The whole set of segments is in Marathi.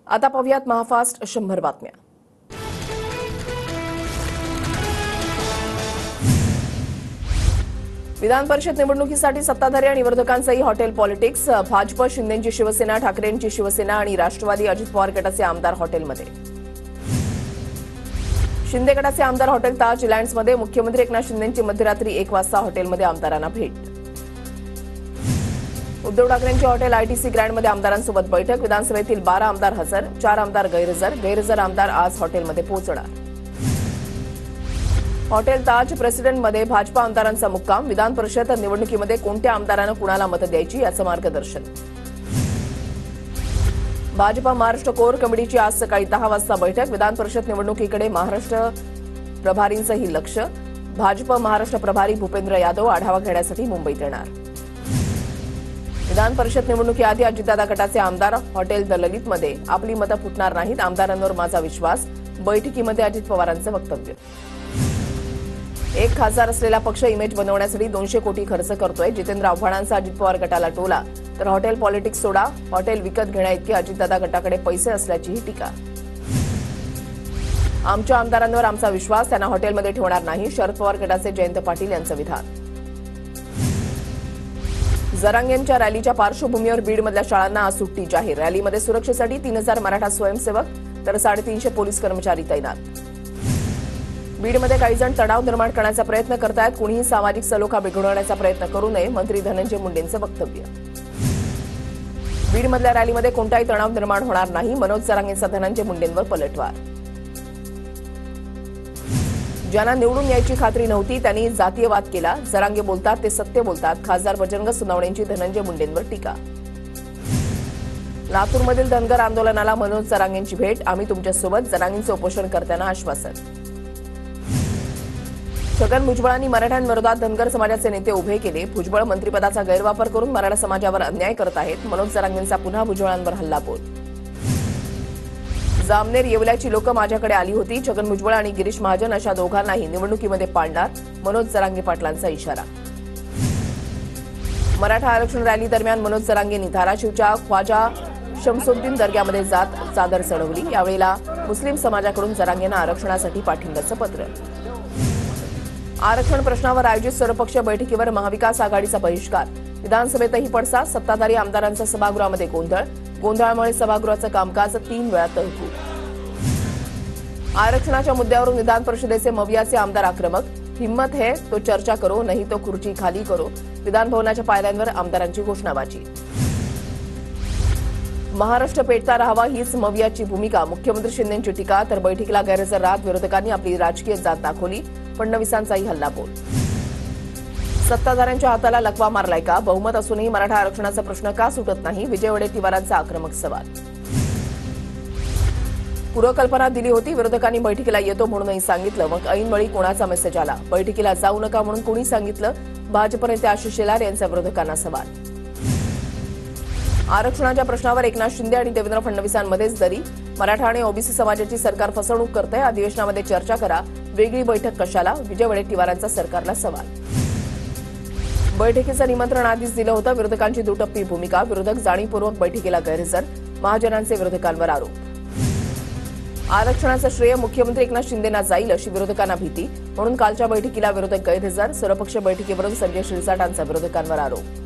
आता पाहूयात महाफास्ट 100 बातम्या। विधान परिषद निवडणुकीसाठी सत्ताधारी आणि विरोधकांचंही हॉटेल पॉलिटिक्स। भाजप शिंदेची शिवसेना, ठाकरेंची शिवसेना आणि राष्ट्रवादी अजित पवार गटाचे आमदार हॉटेलमध्ये। शिंदे गटाचे आमदार हॉटेल ताज रिलायन्समध्ये। मुख्यमंत्री एकनाथ शिंदेची मध्यरात्री 1 वाजता हॉटेलमध्ये आमदारांना भेट। उद्धव ठाकरेंची हॉटेल आयटीसी ग्रँडमध्ये आमदारांसोबत बैठक। विधानसभेतील 12 आमदार हजर, 4 आमदार गैरहजर आमदार आज हॉटेलमध्ये पोहोचणार। हॉटेल ताज प्रेसिडेंटमध्ये भाजपा आमदारांचा मुक्काम। विधान परिषद निवडणुकीमध्ये कोणत्या आमदारांना कुणाला मतं द्यायची याचं मार्गदर्शन। भाजपा महाराष्ट्र कोर कमिटीची आज सकाळी 10 वाजता बैठक। विधान परिषद निवडणुकीकडे महाराष्ट्र प्रभारींचंही लक्ष। भाजप महाराष्ट्र प्रभारी भूपेंद्र यादव आढावा घेण्यासाठी मुंबईत येणार। विधान परिषद निवडणुकीआधी अजितदादा गटाचे आमदार हॉटेल द ललितमध्ये। आपली मतं फुटणार नाहीत, आमदारांवर माझा विश्वास। बैठकीमध्ये अजित पवारांचं वक्तव्य। एक खासदार असलेला पक्ष इमेज बनवण्यासाठी 200 कोटी खर्च करतोय। जितेंद्र आव्हाडांचा अजित पवार गटाला टोला। तर हॉटेल पॉलिटिक्स सोडा, हॉटेल विकत घेण्याइतके अजितदादा गटाकडे पैसे असल्याचीही टीका। आमच्या आमदारांवर आमचा विश्वास, त्यांना हॉटेलमध्ये ठेवणार नाही, शरद पवार गटाचे जयंत पाटील यांचं विधान। जरांगेंच्या रॅलीच्या पार्श्वभूमीवर बीडमधल्या शाळांना आज सुट्टी जाहीर। रॅलीमध्ये सुरक्षेसाठी 3000 मराठा स्वयंसेवक तर 350 पोलीस कर्मचारी तैनात। बीडमध्ये काही जण तणाव निर्माण करण्याचा प्रयत्न करतायत, कुणीही सामाजिक सलोखा बिघडवण्याचा प्रयत्न करू नये, मंत्री धनंजय मुंडेंचं वक्तव्य। बीडमधल्या रॅलीमध्ये कोणताही तणाव निर्माण होणार नाही, मनोज जरांगेंचा धनंजय मुंडेंवर पलटवार। ज्यांना निवडून यायची खात्री नव्हती त्यांनी जातीयवाद केला, जरांगे बोलतात ते सत्य बोलतात, खासदार बजरंग सोनवणेंची धनंजय मुंडेंवर टीका। लातूरमधील धनगर आंदोलनाला मनोज जरांगेंची भेट, आम्ही तुमच्यासोबत, जरांगेंचं उपोषण करताना आश्वासन। छगन भुजबळांनी मराठ्यांविरोधात धनगर समाजाचे नेते उभे केले, भुजबळ मंत्रिपदाचा गैरवापर करून मराठा समाजावर अन्याय करत आहेत, मनोज जरांगेंचा पुन्हा भुजबळांवर हल्लाबोल। जामनेर येवल्याची लोकं माझ्याकडे आली होती, छगन भुजबळ आणि गिरीश महाजन अशा दोघांनाही निवडणुकीमध्ये पाडणार, मनोज जरांगे पाटलांचा इशारा। मराठा आरक्षण रॅली दरम्यान मनोज जरांगेंनी धाराशिवच्या ख्वाजा शमसुद्दीन दर्ग्यामध्ये जात चादर चढवली। यावेळेला मुस्लिम समाजाकडून जरांगेंना आरक्षणासाठी पाठिंब्याचं पत्र। आरक्षण प्रश्नावर आयोजित सर्वपक्षीय बैठकीवर महाविकास आघाडीचा बहिष्कार। विधानसभेतही पडसाद, सत्ताधारी आमदारांचा सभागृहामध्ये गोंधळ, गोंधळामुळे सभागृहाचं कामकाज 3 वेळा तहकूब। आरक्षणाच्या मुद्द्यावरून विधान परिषदेचे मवियाचे आमदार आक्रमक, हिम्मत है तो चर्चा करो नहीं तो खुर्ची खाली करो, विधान भवनाच्या पायऱ्यांवर आमदारांची घोषणाबाजी। महाराष्ट्र पेटता राहावा हीच मवियाची भूमिका, मुख्यमंत्री शिंदेंची टीका। तर बैठकीला गैरहजर राहत विरोधकांनी आपली राजकीय जात दाखवली, फडणवीसांचाही हल्लाबोल। सत्ताधाऱ्यांच्या हाताला लकवा मारलाय का, बहुमत असूनही मराठा आरक्षणाचा प्रश्न का सुटत नाही, विजय वडेट्टीवारांचा आक्रमक सवाल। पूर्वकल्पना दिली होती, विरोधकांनी बैठकीला येतो म्हणूनही सांगितलं, मग ऐनवेळी कोणाचा मेसेज आला, बैठकीला जाऊ नका म्हणून कोणी सांगितलं, भाजप नेते आशिष शेलार यांचा विरोधकांना सवाल। आरक्षणाच्या प्रश्नावर एकनाथ शिंदे आणि देवेंद्र फडणवीसांमध्येच दरी, मराठा आणि ओबीसी समाजाची सरकार फसवणूक करतंय, अधिवेशनामध्ये चर्चा करा, वेगळी बैठक कशाला, विजय वडेट्टीवारांचा सरकारला सवाल। बैठकीचं निमंत्रण आधीच दिलं होतं, विरोधकांची दुटप्पी भूमिका, विरोधक जाणीवपूर्वक बैठकीला गैरहजर, महाजनांचे विरोधकांवर आरोप। आरक्षणाचं श्रेय मुख्यमंत्री एकनाथ शिंदेंना जाईल अशी विरोधकांना भीती, म्हणून कालच्या बैठकीला विरोधक गैरहजर, सर्वपक्षीय बैठकीवरून संजय शिरसाटांचा विरोधकांवर आरोप।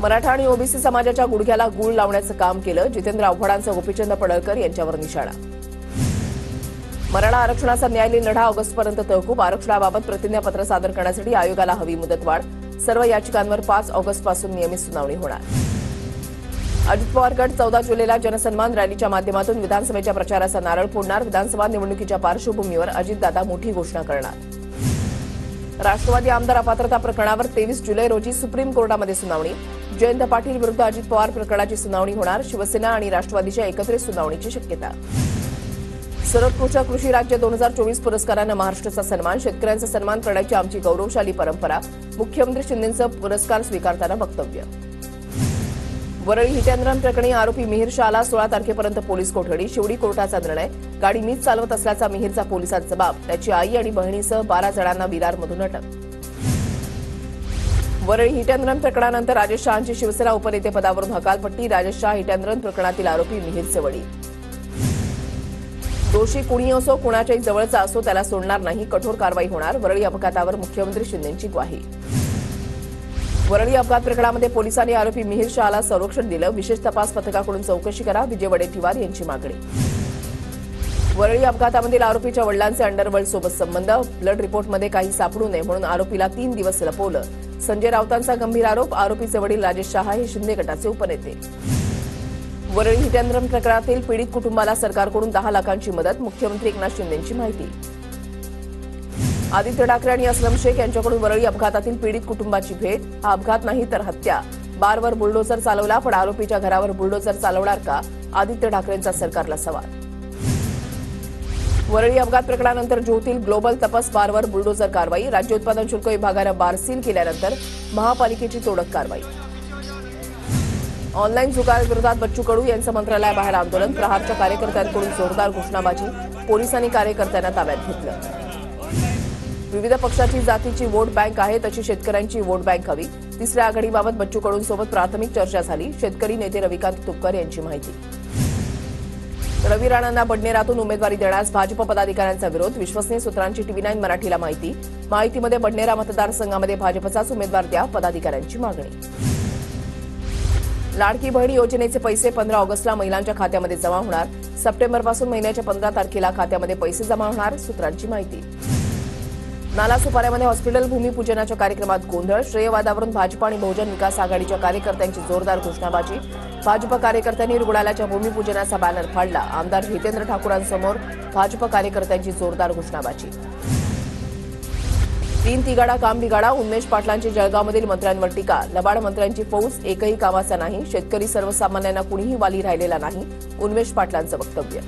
मराठा आणि ओबीसी समाजाच्या गुडघ्याला गूळ लावण्याचं काम केलं, जितेंद्र आव्हाडांचा गोपीचंद पडळकर यांच्यावर निशाणा। मराठा आरक्षणाचा न्यायालयीन लढा ऑगस्टपर्यंत तहकूब, आरक्षणाबाबत प्रतिज्ञापत्र सादर करण्यासाठी आयोगाला हवी मुदतवाढ, सर्व याचिकांवर 5 ऑगस्टपासून नियमित सुनावणी होणार। अजित पवार गट 14 जुलैला जनसन्मान रॅलीच्या माध्यमातून विधानसभेच्या प्रचाराचा नारळ फोडणार, विधानसभा निवडणुकीच्या पार्श्वभूमीवर अजितदादा मोठी घोषणा करणार। राष्ट्रवादी आमदार अपात्रता प्रकरणावर 23 जुलै रोजी सुप्रीम कोर्टामध्ये सुनावणी, जयंत पाटील विरुद्ध अजित पवार प्रकरणाची सुनावणी होणार, शिवसेना आणि राष्ट्रवादीच्या एकत्रित सुनावणीची शक्यता। सर्वोत्कृष्ट कृषी राज्य 2024 पुरस्कारानं महाराष्ट्राचा सन्मान, शेतकऱ्यांचा सन्मान करण्याची आमची गौरवशाली परंपरा, मुख्यमंत्री शिंदेंचं पुरस्कार स्वीकारताना वक्तव्य। वरळी हिटेंद्रन प्रकरणी आरोपी मिहिर शहाला 16 तारखेपर्यंत पोलीस कोठडी, शिवडी कोर्टाचा निर्णय, गाडी मीच चालवत असल्याचा मिहिरचा पोलिसात जबाब, त्याची आई आणि बहिणीसह 12 जणांना विरारमधून अटक। वरळी हिट अँड रन प्रकरणानंतर राजेश शहांची शिवसेना उपनेतेपदावरून हकालपट्टी. Rajesh Shah hit and run प्रकरणातील आरोपी मिहीरचे वडील. दोषी कुणी असो, कुणाच्याही जवळचा असो, त्याला सोडणार नाही, कठोर कारवाई होणार. वरळी अपघातावर मुख्यमंत्री शिंदेंची ग्वाही. वरळी अपघात प्रकरणामध्ये पोलिसांनी आरोपी मिहीर शहाला संरक्षण दिलं. विशेष तपास पथकाकडून चौकशी करा, विजय वडेट्टीवार यांची मागणी. वरळी अपघातामधील आरोपीच्या वडिलांचे अंडरवर्ल्ड सोबत संबंध. ब्लड रिपोर्टमध्ये काही सापडू नये म्हणून आरोपीला 3 दिवस लपवलं. संजय राऊतांचा गंभीर आरोप. आरोपीचे वडील राजेश शहा हे शिंदे गटाचे उपनेते. वरळी हिट अँड रन प्रकरणातील पीडित कुटुंबाला सरकारकडून 10 लाखांची मदत. मुख्यमंत्री एकनाथ शिंदेंची माहिती. आदित्य ठाकरे आणि असलम शेख यांच्याकडून वरळी अपघातातील पीडित कुटुंबाची भेट. हा अपघात नाही तर हत्या. बारवर बुलडोझर चालवला, पण आरोपीच्या घरावर बुलडोझर चालवणार का? आदित्य ठाकरेंचा सरकारला सवाल. वरळी अपघात प्रकरणानंतर ज्योतील ग्लोबल तपस बारवर बुलडोझर कारवाई. राज्य उत्पादन शुल्क विभागानं बार सील केल्यानंतर महापालिकेची तोडक कारवाई. ऑनलाईन जुगाराविरोधात बच्चू कडू यांचं मंत्रालयाबाहेर आंदोलन. प्रहारच्या कार्यकर्त्यांकडून जोरदार घोषणाबाजी. पोलिसांनी कार्यकर्त्यांना ताब्यात घेतलं. विविध पक्षाची जातीची वोट बँक आहे, तशी शेतकऱ्यांची वोट बँक हवी. तिसऱ्या आघाडीबाबत बच्चू कडूंसोबत प्राथमिक चर्चा झाली. शेतकरी नेते रविकांत तुपकर यांची माहिती. रवी राणांना बडनेरातून उमेदवारी देण्यास भाजप पदाधिकाऱ्यांचा विरोध. विश्वसनीय सूत्रांची TV9 मराठीला माहिती. माहितीमध्ये बडनेरा मतदारसंघामध्ये भाजपचाच उमेदवार द्या, पदाधिकाऱ्यांची मागणी. लाडकी बहीण योजनेचे पैसे 15 ऑगस्टला महिलांच्या खात्यामध्ये जमा होणार. सप्टेंबरपासून महिन्याच्या 15 तारखेला खात्यामध्ये पैसे जमा होणार, सूत्रांची माहिती. नालासोपाऱ्यामध्ये हॉस्पिटल भूमिपूजनाच्या कार्यक्रमात गोंधळ. श्रेयवादावरून भाजप आणि बहुजन विकास आघाडीच्या कार्यकर्त्यांची जोरदार घोषणाबाजी. भाजप कार्यकर्त्यांनी रुग्णालयाच्या भूमिपूजनाचा बॅनर फाडला. आमदार हितेंद्र ठाकूरांसमोर भाजप कार्यकर्त्यांची जोरदार घोषणाबाजी. 3 तिगाडा काम बिगाडा. उन्मेष पाटलांची जळगावमधील मंत्र्यांवर टीका. लबाड मंत्र्यांची फौज एकही कामाचा नाही. शेतकरी सर्वसामान्यांना कुणीही वाली राहिलेला नाही, उन्मेष पाटलांचं वक्तव्य.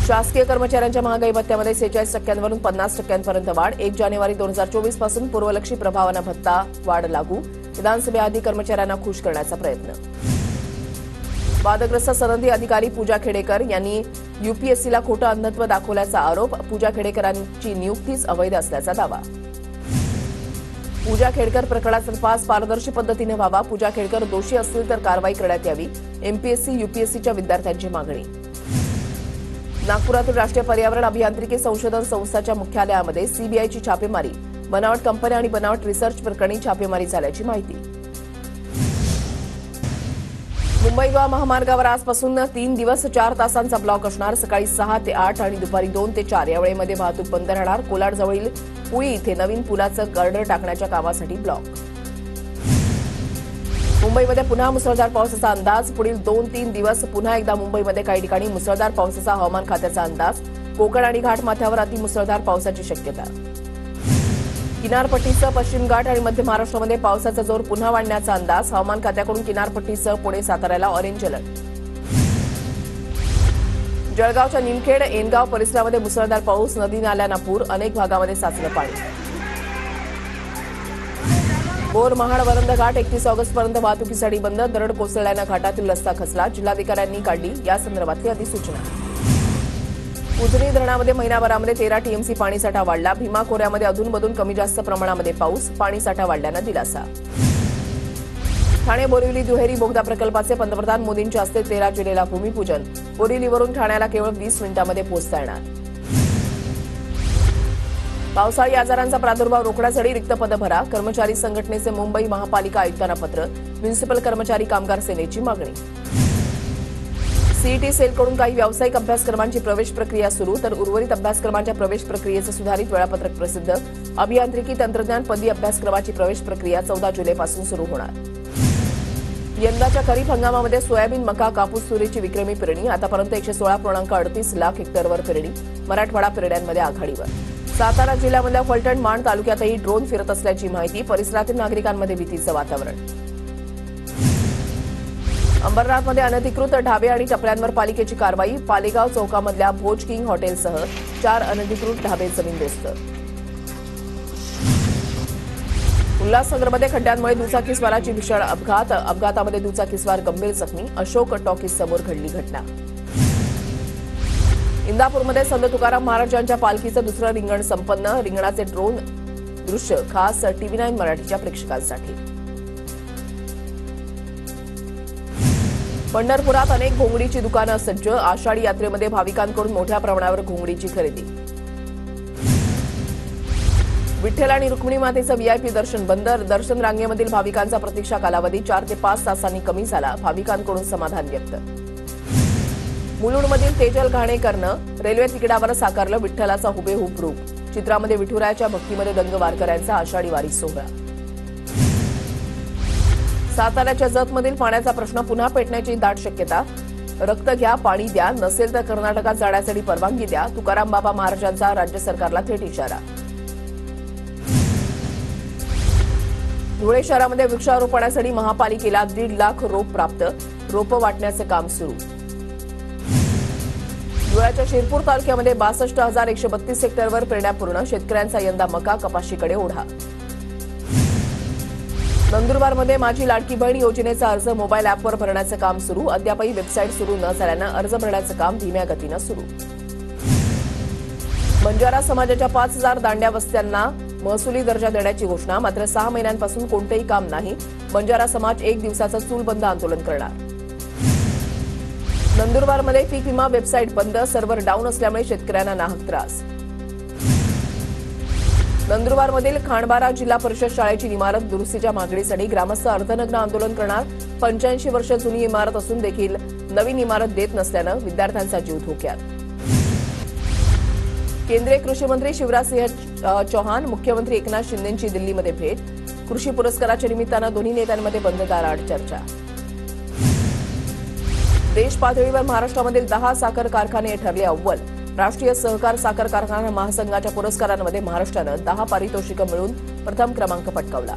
शासकीय कर्मचाऱ्यांच्या महागाई भत्त्यामध्ये 46% 50% वाढ. 1 जानेवारी 2024 पासून पूर्वलक्षी प्रभावानं भत्ता वाढ लागू. विधानसभेआधी कर्मचाऱ्यांना खुश करण्याचा प्रयत्न. वादग्रस्त सनदी अधिकारी पूजा खेडेकर यांनी UPSCला खोटं अंधत्व दाखवल्याचा आरोप. पूजा खेडेकरांची नियुक्तीच अवैध असल्याचा दावा. पूजा खेडकर प्रकरणाचा तपास पारदर्शी पद्धतीने व्हावा. पूजा खेडकर दोषी असतील तर कारवाई करण्यात यावी. MPSC UPSCच्या विद्यार्थ्यांची मागणी. नागपुरातील राष्ट्रीय पर्यावरण अभियांत्रिकी संशोधन संस्थाच्या मुख्यालयामध्ये CBIची छापेमारी. बनावट कंपन्या आणि बनावट रिसर्च प्रकरणी छापेमारी झाल्याची माहिती. मुंबई गोवा महामार्गावर आजपासून 3 दिवस 4 तासांचा ब्लॉक असणार. सकाळी 6 ते 8 आणि दुपारी 2 ते 4 या वेळेमध्ये वाहतूक बंद राहणार. कोलाडजवळील पुळी इथे नवीन पुलाचं गर्डर टाकण्याच्या कामासाठी ब्लॉक. मुंबईमध्ये पुन्हा मुसळधार पावसाचा अंदाज. पुढील 2-3 दिवस पुन्हा एकदा मुंबईमध्ये काही ठिकाणी मुसळधार पावसाचा हवामान खात्याचा अंदाज. कोकण आणि घाटमाथ्यावर अतिमुसळधार पावसाची शक्यता. किनारपट्टीसह पश्चिम घाट आणि मध्य महाराष्ट्रामध्ये पावसाचा जोर पुन्हा वाढण्याचा अंदाज. हवामान खात्याकडून किनारपट्टीसह पुणे साताऱ्याला ऑरेंज अलर्ट. जळगावच्या निमखेड एनगाव परिसरामध्ये मुसळधार पाऊस. नदी नाल्यांना पूर. अनेक भागामध्ये साचलं पाणी. बोर महाड वरंद घाट 31 ऑगस्टपर्यंत वाहतुकीसाठी बंद. दरड कोसळल्यानं घाटातील रस्ता खचला. जिल्हाधिकाऱ्यांनी काढली यासंदर्भातली अधिसूचना. उजनी धरणामध्ये महिनाभरामध्ये 13 TMC पाणीसाठा वाढला. भीमा खोऱ्यामध्ये अधूनमधून कमी जास्त प्रमाणामध्ये पाऊस. पाणीसाठा वाढल्यानं दिलासा. ठाणे बोरिवली दुहेरी बोगदा प्रकल्पाचे पंतप्रधान मोदींच्या हस्ते 13 जुलैला भूमिपूजन. बोरिवलीवरून ठाण्याला केवळ 20 मिनिटांमध्ये पोहोचता येणार. पावसाळी आजारांचा प्रादुर्भाव रोखण्यासाठी रिक्त पदं भरा. कर्मचारी संघटनेचे मुंबई महापालिका आयुक्तांना पत्र. म्युनिसिपल कर्मचारी कामगार सेनेची मागणी. CET सेलकडून काही व्यावसायिक अभ्यासक्रमांची प्रवेश प्रक्रिया सुरू, तर उर्वरित अभ्यासक्रमांच्या प्रवेश प्रक्रियेचं सुधारित वेळापत्रक प्रसिद्ध. अभियांत्रिकी तंत्रज्ञान पदवी अभ्यासक्रमाची प्रवेश प्रक्रिया 14 जुलैपासून सुरू होणार. यंदाच्या खरीप हंगामामध्ये सोयाबीन, मका, कापूस, तुरीची विक्रमी पेरणी. आतापर्यंत 116.38 लाख हेक्टरवर पेरणी. मराठवाडा पेरण्यांमध्ये आघाडीवर. सातारा जिल्ह्यामधल्या फलटण माण तालुक्यातही ड्रोन फिरत असल्याची माहिती. परिसरातील नागरिकांमध्ये भीतीचं वातावरण. अंबरनाथमध्ये अनधिकृत ढाबे आणि टपऱ्यांवर पालिकेची कारवाई. पालेगाव चौकामधल्या भोज किंग हॉटेलसह 4 अनधिकृत ढाबे जमीनदोस्त. उल्हासनगरमध्ये खड्ड्यांमुळे दुचाकीस्वाराची भीषण अपघात. अपघातामध्ये दुचाकीस्वार गंभीर जखमी. अशोक टॉकीज समोर घडली घटना. इंदापूरमध्ये संत तुकाराम महाराजांच्या पालखीचं दुसरं रिंगण संपन्न. रिंगणाचे ड्रोन दृश्य खास TV9 मराठीच्या प्रेक्षकांसाठी. पंढरपुरात अनेक घोंगडीची दुकानं सज्ज. आषाढी यात्रेमध्ये भाविकांकडून मोठ्या प्रमाणावर घोंगडीची खरेदी. विठ्ठल आणि रुक्मिणी मातेचं VIP दर्शन बंद. दर्शन रांगेमधील भाविकांचा प्रतीक्षा कालावधी 4 ते 5 तासांनी कमी झाला. भाविकांकडून समाधान व्यक्त. मुलुंडमधील तेजल घाणेकरनं रेल्वे तिकिटावर साकारलं विठ्ठलाचा हुबेहूब रूप. चित्रामध्ये विठुरायाच्या भक्तीमध्ये दंग वारकऱ्यांचा आषाढी वारी सोहळा. साताऱ्याच्या जतमधील पाण्याचा प्रश्न पुन्हा पेटण्याची दाट शक्यता. रक्त घ्या, पाणी द्या, नसेल तर कर्नाटकात जाण्यासाठी परवानगी द्या. तुकाराम बाबा महाराजांचा राज्य सरकारला थेट इशारा. धुळे शहरामध्ये वृक्षारोपणासाठी महापालिकेला 1.5 लाख रोप प्राप्त. रोपं वाटण्याचं काम सुरू. धुळ्याच्या शिरपूर तालुक्यामध्ये 62,132 हेक्टरवर पेरण्या पूर्ण. शेतकऱ्यांचा यंदा मका कपाशीकडे ओढा. नंदुरबारमध्ये माझी लाडकी बहीण योजनेचा अर्ज मोबाईल ॲपवर भरण्याचं काम सुरू. अद्यापही वेबसाईट सुरू न झाल्यानं अर्ज भरण्याचं काम धीम्या गतीनं सुरू. बंजारा समाजाच्या 5,000 दांड्या वस्त्यांना महसुली दर्जा देण्याची घोषणा. मात्र 6 महिन्यांपासून कोणतेही काम नाही. बंजारा समाज 1 दिवसाचं चूलबंद आंदोलन करणार. नंदुरबारमध्ये पीक विमा वेबसाईट बंद. सर्व्हर डाऊन असल्यामुळे शेतकऱ्यांना नाहक त्रास. नंदुरबारमधील खांडबारा जिल्हा परिषद शाळेची इमारत दुरुस्तीच्या मागणीसाठी ग्रामस्थ अर्धनग्न आंदोलन करणार. 85 वर्ष जुनी इमारत असून देखील नवीन इमारत देत नसल्यानं विद्यार्थ्यांचा जीव धोक्यात. केंद्रीय कृषी मंत्री शिवराजसिंह चौहान, मुख्यमंत्री एकनाथ शिंदेंची दिल्लीमध्ये भेट. कृषी पुरस्काराच्या निमित्तानं दोन्ही नेत्यांमध्ये बंद दाराआड चर्चा. देश पातळीवर महाराष्ट्रामधील 10 साखर कारखाने ठरले अव्वल. राष्ट्रीय सहकार साखर कारखाना महासंघाच्या पुरस्कारांमध्ये महाराष्ट्रानं 10 पारितोषिकं मिळून प्रथम क्रमांक पटकावला.